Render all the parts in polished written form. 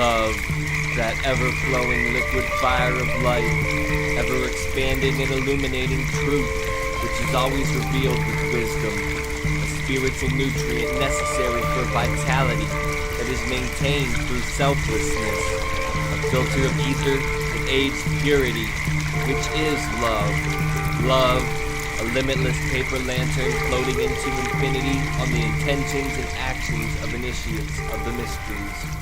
Love, that ever-flowing liquid fire of life, ever-expanding and illuminating truth, which is always revealed with wisdom, a spiritual nutrient necessary for vitality that is maintained through selflessness, a filter of ether that aids purity, which is love. Love, a limitless paper lantern floating into infinity on the intentions and actions of initiates of the mysteries.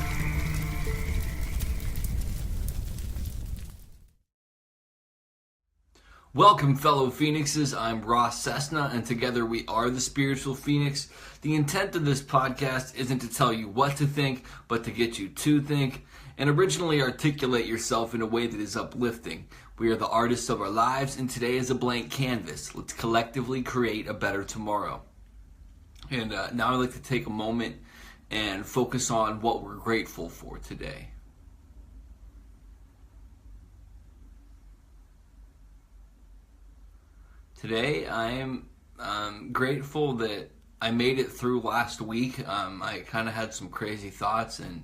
Welcome, fellow Phoenixes. I'm Ross Cessna, and together we are the Spiritual Phoenix. The intent of this podcast isn't to tell you what to think, but to get you to think, and originally articulate yourself in a way that is uplifting. We are the artists of our lives, and today is a blank canvas. Let's collectively create a better tomorrow. And now I'd like to take a moment and focus on what we're grateful for today. Today, I am grateful that I made it through last week. I kind of had some crazy thoughts, and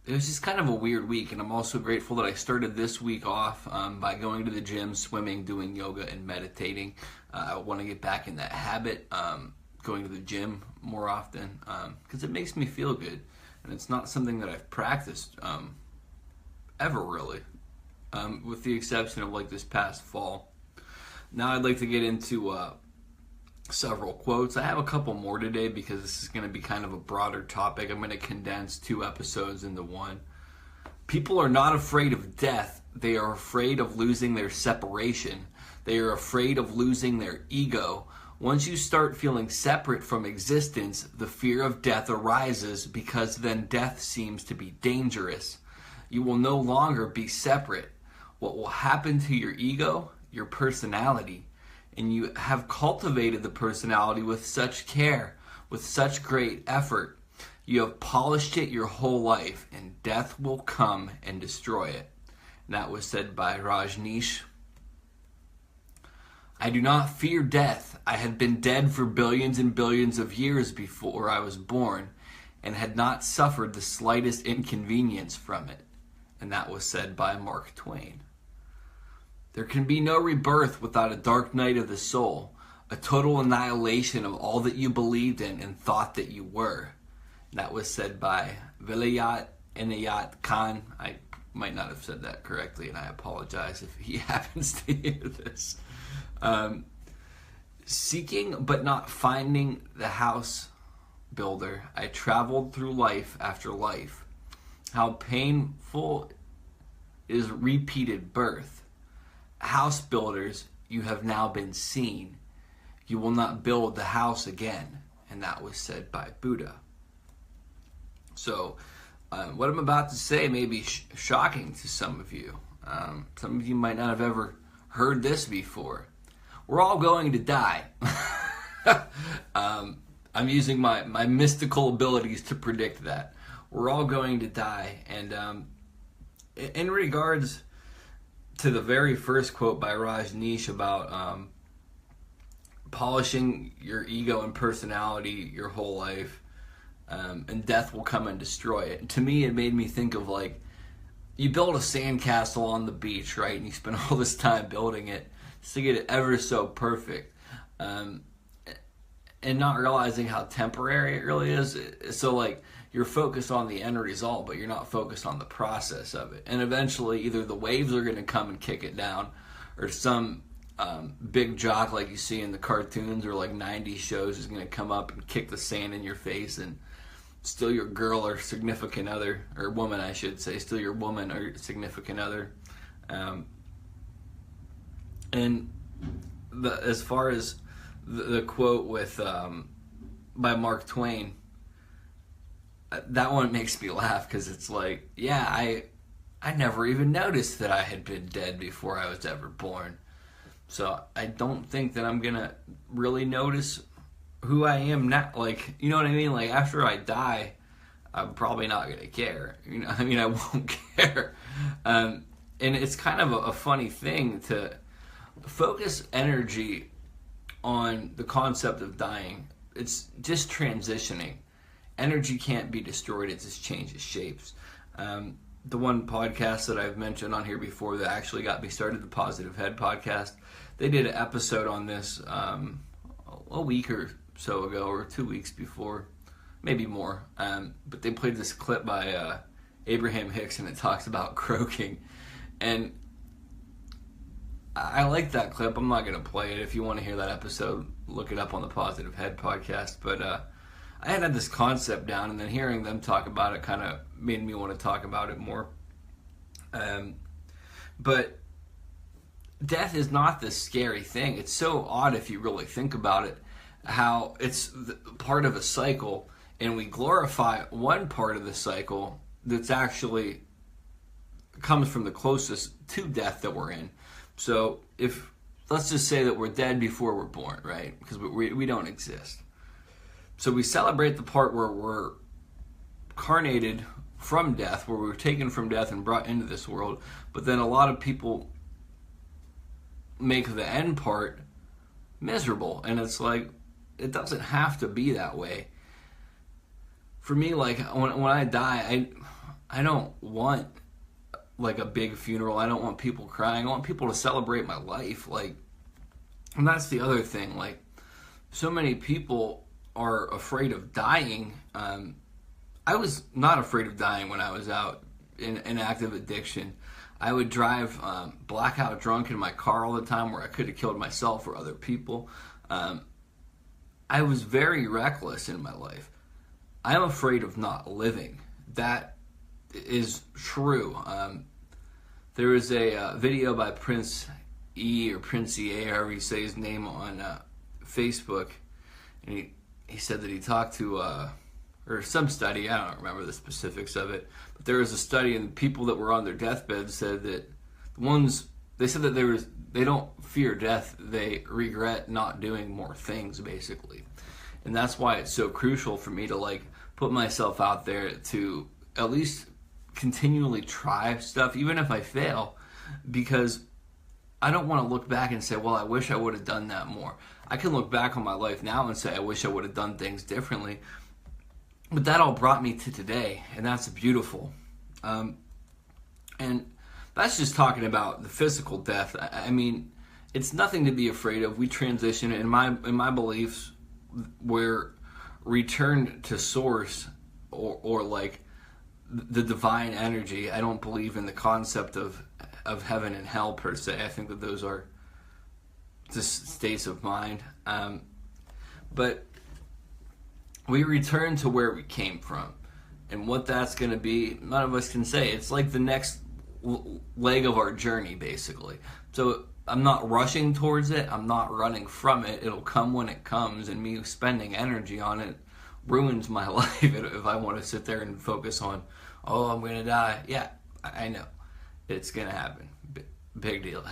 it was just kind of a weird week. And I'm also grateful that I started this week off by going to the gym, swimming, doing yoga, and meditating. I want to get back in that habit, going to the gym more often, because it makes me feel good. And it's not something that I've practiced ever, really, with the exception of like this past fall. Now I'd like to get into several quotes. I have a couple more today because this is going to be kind of a broader topic. I'm going to condense 2 episodes into one. People are not afraid of death. They are afraid of losing their separation. They are afraid of losing their ego. Once you start feeling separate from existence, the fear of death arises because then death seems to be dangerous. You will no longer be separate. What will happen to your ego? Your personality, and you have cultivated the personality with such care, with such great effort. You have polished it your whole life, and death will come and destroy it. And that was said by Rajneesh. I do not fear death. I had been dead for billions and billions of years before I was born, and had not suffered the slightest inconvenience from it. And that was said by Mark Twain. There can be no rebirth without a dark night of the soul, a total annihilation of all that you believed in and thought that you were. And that was said by Vilayat Inayat Khan. I might not have said that correctly, and I apologize if he happens to hear this. Seeking but not finding the house builder, I traveled through life after life. How painful is repeated birth. House builders, you have now been seen. You will not build the house again. And that was said by Buddha. So, what I'm about to say may be shocking to some of you. Some of you might not have ever heard this before. We're all going to die. I'm using my mystical abilities to predict that. We're all going to die. And in regards to the very first quote by Rajneesh about polishing your ego and personality your whole life, and death will come and destroy it. To me, it made me think of like, you build a sandcastle on the beach, right? And you spend all this time building it just to get it ever so perfect. And not realizing how temporary it really is. So like, you're focused on the end result, but you're not focused on the process of it. And eventually, either the waves are going to come and kick it down, or some big jock like you see in the cartoons or like 90s shows is going to come up and kick the sand in your face and steal your girl or significant other, or woman I should say, steal your woman or significant other. And as far as the quote with by Mark Twain, that one makes me laugh because it's like, yeah, I never even noticed that I had been dead before I was ever born. So I don't think that I'm going to really notice who I am now. Like, you know what I mean? Like, after I die, I'm probably not going to care. You know, I mean, I won't care. And it's kind of a funny thing to focus energy on the concept of dying. It's just transitioning. Energy can't be destroyed, it just changes shapes. The one podcast that I've mentioned on here before that actually got me started, the Positive Head podcast, they did an episode on this a week or so ago, or 2 weeks before, maybe more. But they played this clip by Abraham Hicks, and it talks about croaking. And I like that clip. I'm not going to play it. If you want to hear that episode, look it up on the Positive Head podcast. But I had this concept down, and then hearing them talk about it kind of made me want to talk about it more. But death is not this scary thing. It's so odd if you really think about it, how it's part of a cycle, and we glorify one part of the cycle that's actually comes from the closest to death that we're in. So if, let's just say that we're dead before we're born, right? Because we don't exist. So we celebrate the part where we're carnated from death, where we were taken from death and brought into this world. But then a lot of people make the end part miserable. And it's like, it doesn't have to be that way. For me, like, when I die, I don't want like a big funeral. I don't want people crying. I want people to celebrate my life. Like, and that's the other thing. Like, so many people are afraid of dying. I was not afraid of dying when I was out in active addiction. I would drive blackout drunk in my car all the time, where I could have killed myself or other people. I was very reckless in my life. I'm afraid of not living. That is true. There was a video by Prince E, or Prince EA, however you say his name, on Facebook, and he said that he talked to or some study, I don't remember the specifics of it, but there was a study, and the people that were on their deathbed said that they don't fear death, they regret not doing more things, basically. And that's why it's so crucial for me to like put myself out there to at least continually try stuff, even if I fail, because I don't want to look back and say, well, I wish I would have done that more. I can look back on my life now and say, I wish I would have done things differently. But that all brought me to today, and that's beautiful. And that's just talking about the physical death. I mean, it's nothing to be afraid of. We transition, in my beliefs, we're returned to source, or like the divine energy. I don't believe in the concept of heaven and hell per se. I think that those are just states of mind. But we return to where we came from. And what that's going to be, none of us can say. It's like the next leg of our journey, basically. So I'm not rushing towards it. I'm not running from it. It'll come when it comes, and me spending energy on it ruins my life if I want to sit there and focus on, oh, I'm going to die. Yeah, I know. It's going to happen. Big deal.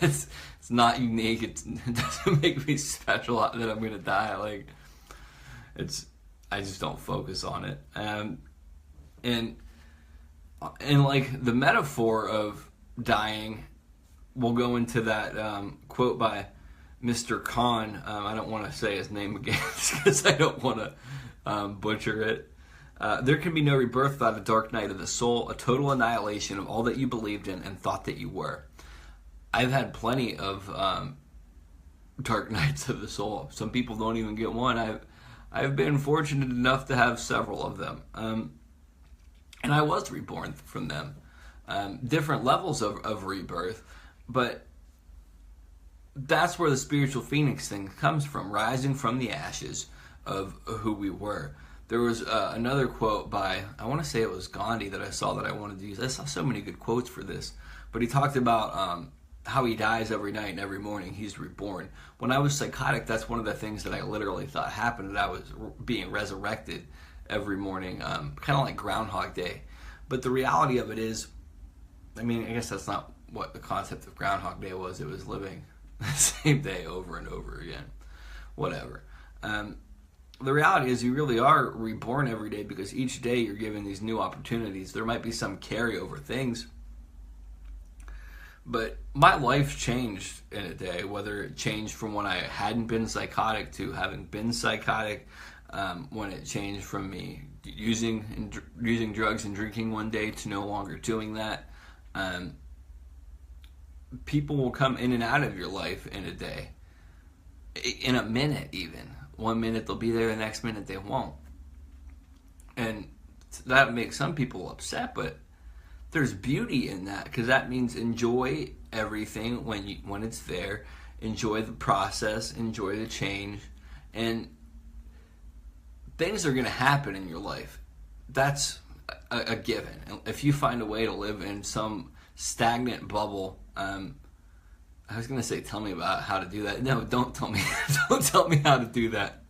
It's not unique. It doesn't make me special that I'm going to die. Like, I just don't focus on it. And like the metaphor of dying, we'll go into that quote by Mr. Khan. I don't want to say his name again because I don't want to butcher it. There can be no rebirth without a dark night of the soul, a total annihilation of all that you believed in and thought that you were. I've had plenty of dark nights of the soul. Some people don't even get one. I've been fortunate enough to have several of them. And I was reborn from them. Different levels of rebirth. But that's where the spiritual phoenix thing comes from, rising from the ashes of who we were. There was another quote by, I want to say it was Gandhi, that I saw that I wanted to use. I saw so many good quotes for this. But he talked about how he dies every night and every morning he's reborn. When I was psychotic, that's one of the things that I literally thought happened, that I was being resurrected every morning, kind of like Groundhog Day. But the reality of it is, I mean, I guess that's not what the concept of Groundhog Day was. It was living the same day over and over again. Whatever. The reality is you really are reborn every day, because each day you're given these new opportunities. There might be some carryover things, but my life changed in a day, whether it changed from when I hadn't been psychotic to having been psychotic, when it changed from me using drugs and drinking one day to no longer doing that. People will come in and out of your life in a day, in a minute even. 1 minute they'll be there, the next minute they won't. And that makes some people upset, but there's beauty in that, because that means enjoy everything when it's there. Enjoy the process, enjoy the change, and things are going to happen in your life. That's a given. If you find a way to live in some stagnant bubble, I was going to say, tell me about how to do that. No, don't tell me. Don't tell me how to do that.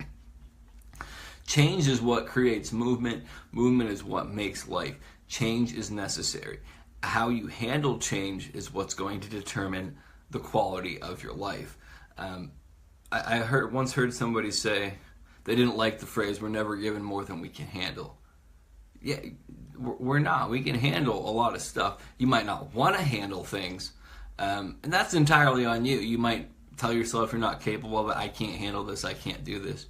Change is what creates movement. Movement is what makes life. Change is necessary. How you handle change is what's going to determine the quality of your life. I once heard somebody say they didn't like the phrase, "We're never given more than we can handle." Yeah, we're not. We can handle a lot of stuff. You might not want to handle things, and that's entirely on you. You might tell yourself you're not capable of it. I can't handle this. I can't do this.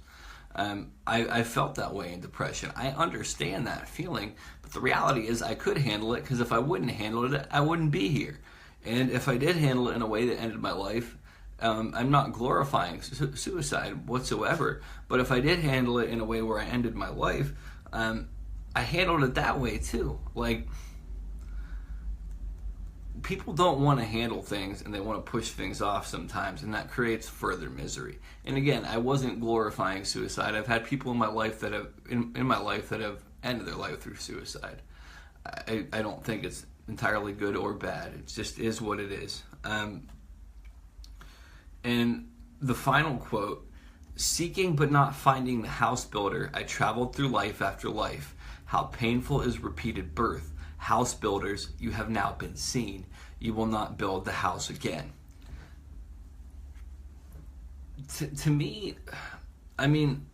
I felt that way in depression. I understand that feeling, but the reality is I could handle it, because if I wouldn't handle it, I wouldn't be here. And if I did handle it in a way that ended my life, I'm not glorifying suicide whatsoever, but if I did handle it in a way where I ended my life, I handled it that way too. Like, people don't want to handle things, and they want to push things off sometimes, and that creates further misery. And again, I wasn't glorifying suicide. I've had people in my life that have in my life that have ended their life through suicide. I don't think it's entirely good or bad. It just is what it is. And the final quote: "Seeking but not finding the house builder, I traveled through life after life. How painful is repeated birth. House builders, you have now been seen. You will not build the house again." To me, I mean,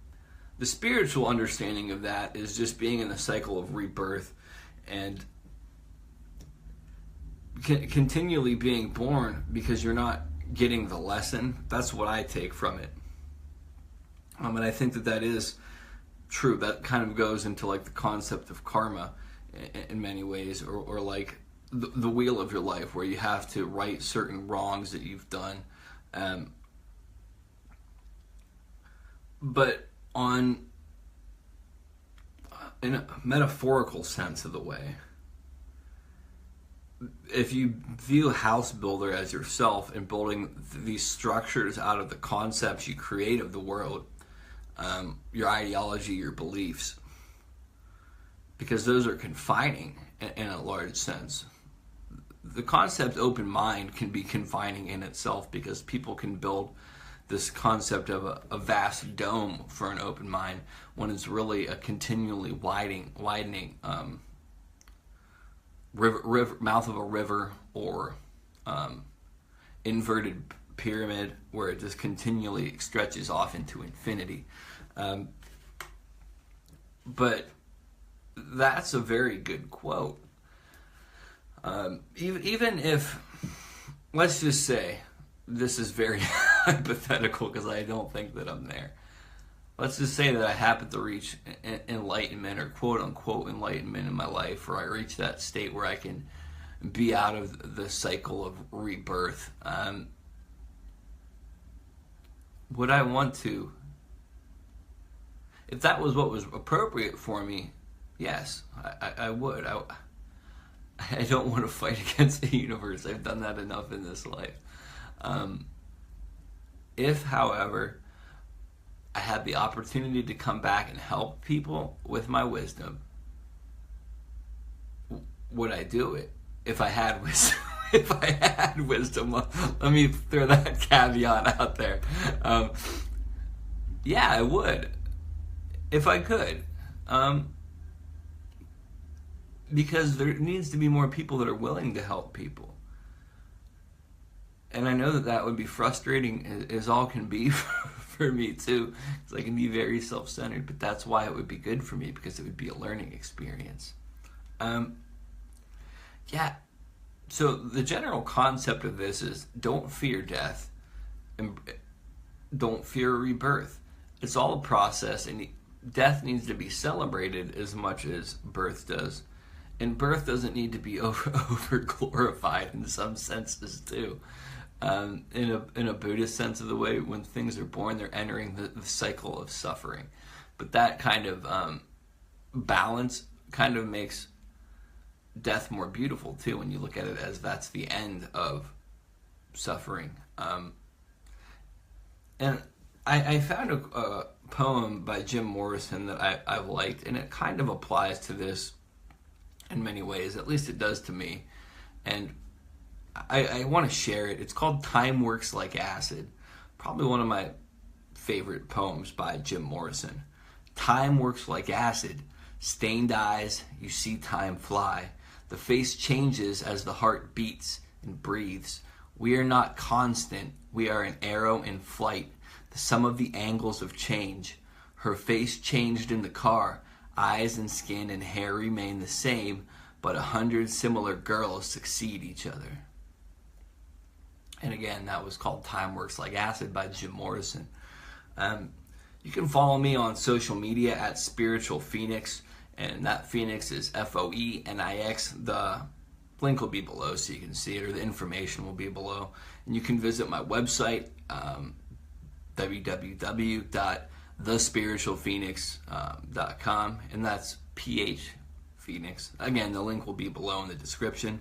the spiritual understanding of that is just being in the cycle of rebirth and continually being born because you're not getting the lesson. That's what I take from it. And I think that is true. That kind of goes into like the concept of karma in many ways, or like the wheel of your life, where you have to right certain wrongs that you've done. But in a metaphorical sense of the way, if you view house builder as yourself and building these structures out of the concepts you create of the world, your ideology, your beliefs, because those are confining in a large sense. The concept open mind can be confining in itself, because people can build this concept of a vast dome for an open mind when it's really a continually widening river, mouth of a river, or inverted pyramid where it just continually stretches off into infinity. But that's a very good quote. Even if, let's just say, this is very hypothetical because I don't think that I'm there. Let's just say that I happen to reach enlightenment, or quote unquote enlightenment, in my life, or I reach that state where I can be out of the cycle of rebirth. Would I want to? If that was what was appropriate for me, yes, I would. I don't want to fight against the universe. I've done that enough in this life. If, however, I had the opportunity to come back and help people with my wisdom, would I do it? If I had wisdom. If I had wisdom, let me throw that caveat out there. Yeah, I would. If I could. Because there needs to be more people that are willing to help people. And I know that would be frustrating as all can be for me too, because I can be very self-centered, but that's why it would be good for me, because it would be a learning experience. Yeah, so the general concept of this is don't fear death and don't fear rebirth. It's all a process, and death needs to be celebrated as much as birth does. And birth doesn't need to be over glorified in some senses too. In a Buddhist sense of the way, when things are born, they're entering the cycle of suffering. But that kind of balance kind of makes death more beautiful too, when you look at it as that's the end of suffering. And I found a poem by Jim Morrison that I've liked, and it kind of applies to this in many ways. At least it does to me. And I want to share it. It's called Time Works Like Acid. Probably one of my favorite poems by Jim Morrison. Time works like acid. Stained eyes, you see time fly. The face changes as the heart beats and breathes. We are not constant. We are an arrow in flight. The sum of the angles of change. Her face changed in the car. Eyes and skin and hair remain the same, but 100 similar girls succeed each other. And again, that was called Time Works Like Acid by Jim Morrison. You can follow me on social media at Spiritual Phoenix, and that Phoenix is Phoenix. The link will be below so you can see it, or the information will be below. And you can visit my website, www.thespiritualphoenix.com, and that's PH Phoenix. Again, the link will be below in the description.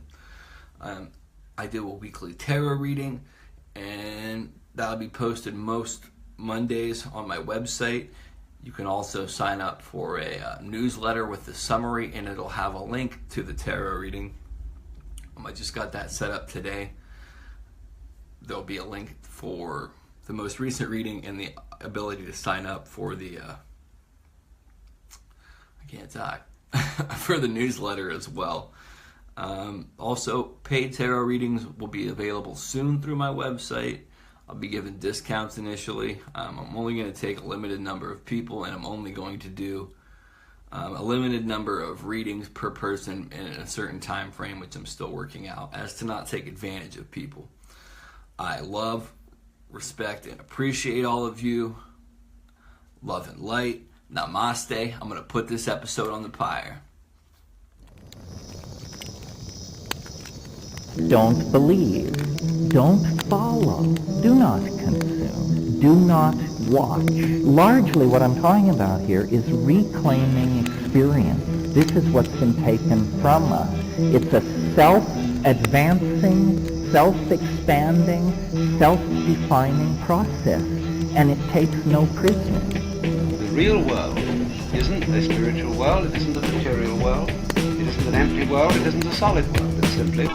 I do a weekly tarot reading, and that'll be posted most Mondays on my website. You can also sign up for a newsletter with the summary, and it'll have a link to the tarot reading. I just got that set up today. There'll be a link for the most recent reading and the ability to sign up for the for the newsletter as well. Also, paid tarot readings will be available soon through my website. I'll be giving discounts initially. I'm only going to take a limited number of people, and I'm only going to do a limited number of readings per person in a certain time frame, which I'm still working out, as to not take advantage of people. I love, respect, and appreciate all of you. Love and light. Namaste. I'm going to put this episode on the pyre. Don't believe. Don't follow. Do not consume. Do not watch. Largely what I'm talking about here is reclaiming experience. This is what's been taken from us. It's a self-advancing, self-expanding, self-defining process, and it takes no prisoners. The real world isn't a spiritual world, it isn't a material world, it isn't an empty world, it isn't a solid world. It's simply